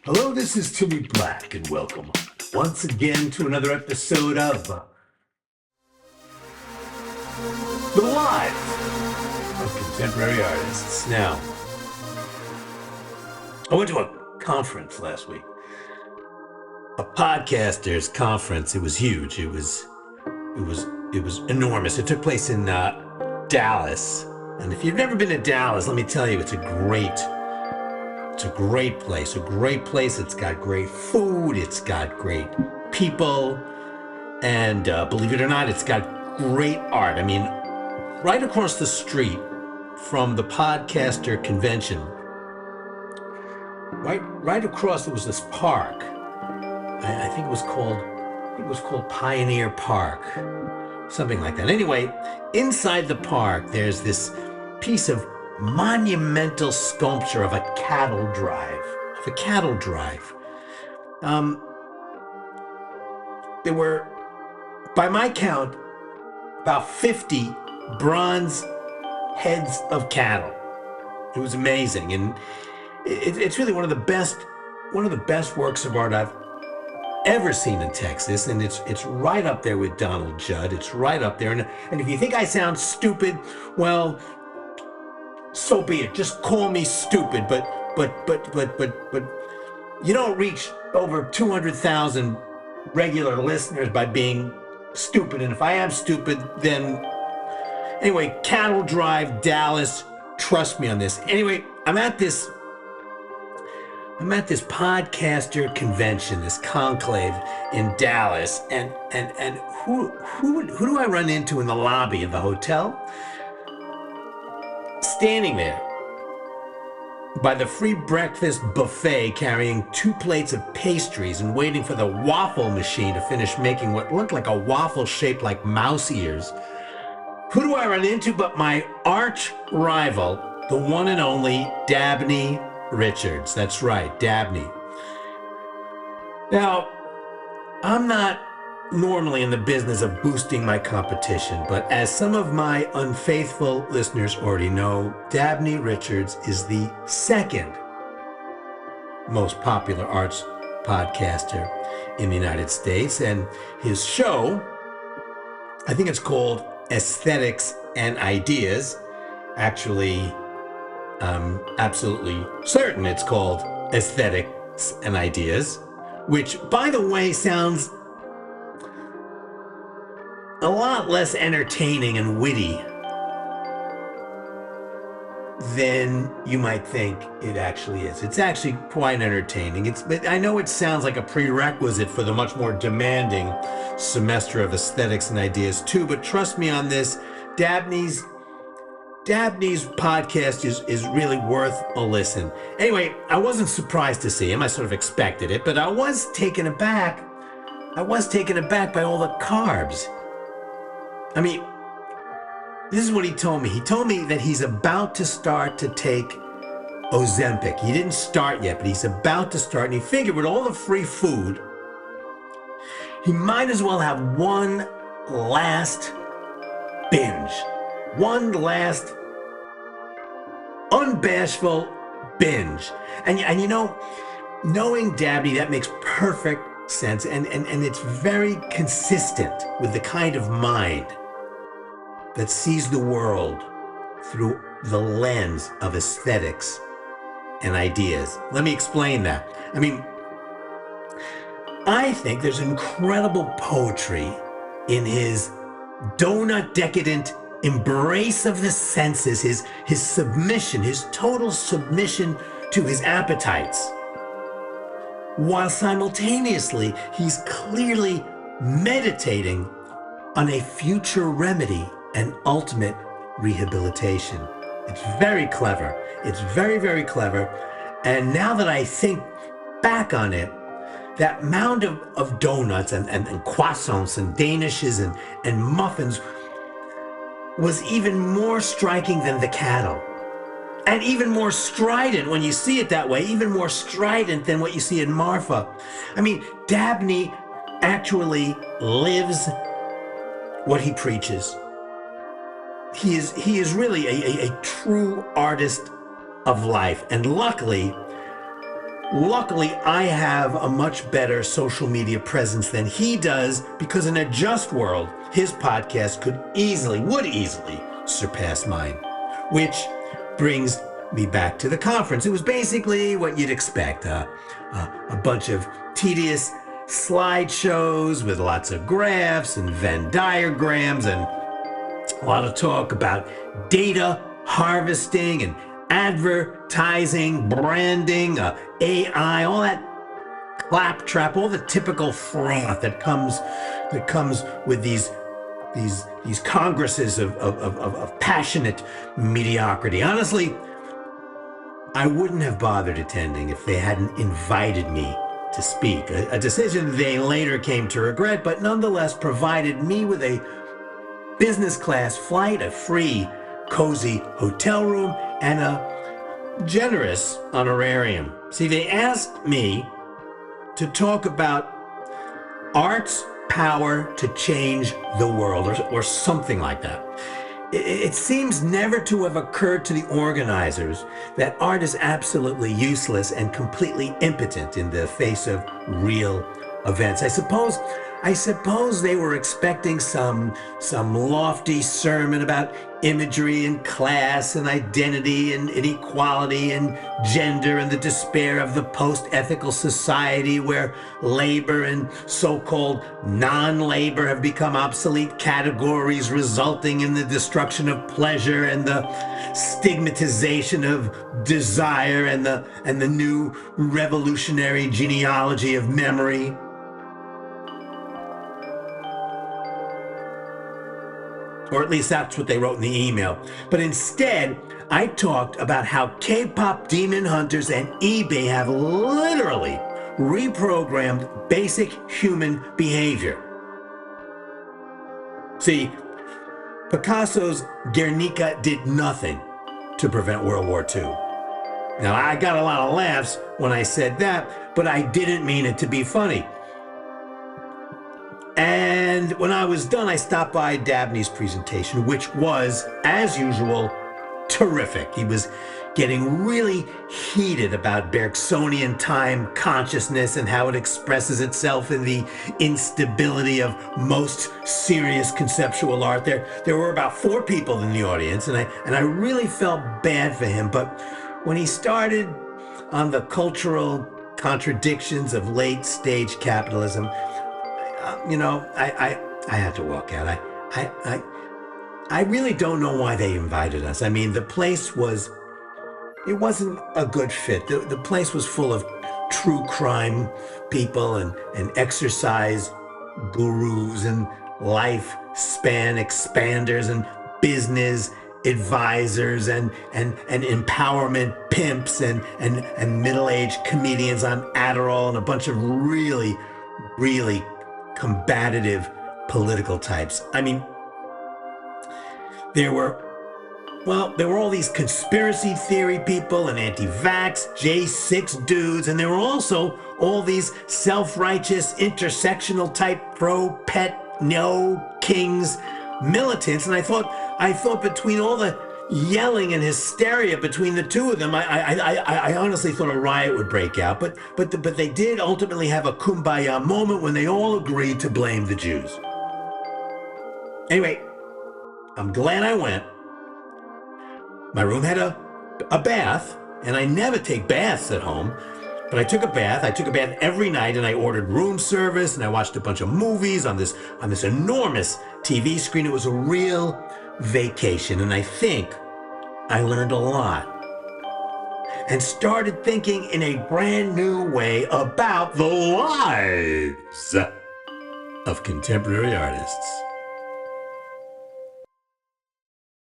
Hello, this is Timmy Black, and welcome once again to another episode of The Lives of Contemporary Artists. Now, I went to a conference last week, a podcasters conference. It was huge. It was enormous. It took place in Dallas, and if you've never been to Dallas, let me tell you, it's a great place. It's got great food. It's got great people. And believe it or not, it's got great art. I mean, right across the street from the podcaster convention, right across, there was this park. I think it was called Pioneer Park, something like that. Anyway, inside the park, there's this piece of monumental sculpture of a cattle drive. There were, by my count, about 50 bronze heads of cattle. It was amazing, and it's really one of the best works of art I've ever seen in Texas, and it's right up there with Donald Judd. It's right up there, and if you think I sound stupid, well, so be it. Just call me stupid, but you don't reach over 200,000 regular listeners by being stupid. And if I am stupid, then anyway, Cattle Drive, Dallas, trust me on this. Anyway, I'm at this podcaster convention, this conclave in Dallas, and who do I run into in the lobby of the hotel? Standing there by the free breakfast buffet, carrying 2 plates of pastries and waiting for the waffle machine to finish making what looked like a waffle shaped like mouse ears. Who do I run into but my arch rival, the one and only Dabney Richards. That's right, Dabney. Now, I'm not normally in the business of boosting my competition, but as some of my unfaithful listeners already know, Dabney Richards is the second most popular arts podcaster in the United States, and his show, I think it's called Aesthetics and Ideas. Actually, I'm absolutely certain it's called Aesthetics and Ideas, which, by the way, sounds a lot less entertaining and witty than you might think it actually is. It's actually quite entertaining. But I know it sounds like a prerequisite for the much more demanding semester of Aesthetics and Ideas too, but trust me on this, Dabney's podcast is really worth a listen. Anyway, I wasn't surprised to see him. I sort of expected it, but I was taken aback by all the carbs. I mean, this is what he told me. He told me that he's about to start to take Ozempic. He didn't start yet, but he's about to start. And he figured with all the free food, he might as well have one last binge. One last unbashful binge. And you know, knowing Dabney, that makes perfect sense. And it's very consistent with the kind of mind that sees the world through the lens of aesthetics and ideas. Let me explain that. I mean, I think there's incredible poetry in his donut decadent embrace of the senses, his submission, his total submission to his appetites, while simultaneously he's clearly meditating on a future remedy and ultimate rehabilitation. It's very clever. It's very, very clever. And now that I think back on it, that mound of donuts and croissants and danishes and muffins was even more striking than the cattle. And even more strident when you see it that way, even more strident than what you see in Marfa. I mean, Dabney actually lives what he preaches. He is really a true artist of life. And luckily, Luckily, I have a much better social media presence than he does, because in a just world, his podcast would easily surpass mine. Which brings me back to the conference. It was basically what you'd expect, a bunch of tedious slideshows with lots of graphs and Venn diagrams, and a lot of talk about data harvesting and advertising, branding, AI, all that claptrap, all the typical froth that comes with these congresses of passionate mediocrity. Honestly, I wouldn't have bothered attending if they hadn't invited me to speak, a decision they later came to regret, but nonetheless provided me with a business class flight, a free, cozy hotel room, and a generous honorarium. See, they asked me to talk about art's power to change the world, or something like that. It seems never to have occurred to the organizers that art is absolutely useless and completely impotent in the face of real events. I suppose they were expecting some lofty sermon about imagery and class and identity and inequality and gender and the despair of the post-ethical society where labor and so-called non-labor have become obsolete categories, resulting in the destruction of pleasure and the stigmatization of desire and the new revolutionary genealogy of memory. Or at least that's what they wrote in the email. But instead, I talked about how K-pop demon hunters and eBay have literally reprogrammed basic human behavior. See, Picasso's Guernica did nothing to prevent World War II. Now, I got a lot of laughs when I said that, but I didn't mean it to be funny. And when I was done, I stopped by Dabney's presentation, which was, as usual, terrific. He was getting really heated about Bergsonian time consciousness and how it expresses itself in the instability of most serious conceptual art. There were about 4 people in the audience, and I really felt bad for him. But when he started on the cultural contradictions of late-stage capitalism, I had to walk out. I really don't know why they invited us. I mean, the place it wasn't a good fit. The place was full of true crime people and exercise gurus and lifespan expanders and business advisors and empowerment pimps and middle-aged comedians on Adderall and a bunch of really, really combative political types. I mean, there were all these conspiracy theory people and anti-vax J6 dudes, and there were also all these self-righteous intersectional type pro-pet no kings militants. And I thought between all the yelling and hysteria between the two of them, I honestly thought a riot would break out. But they did ultimately have a kumbaya moment when they all agreed to blame the Jews. Anyway, I'm glad I went. My room had a bath, and I never take baths at home, but I took a bath. I took a bath every night, and I ordered room service, and I watched a bunch of movies on this enormous TV screen. It was a real vacation, and I think I learned a lot and started thinking in a brand new way about the lives of contemporary artists.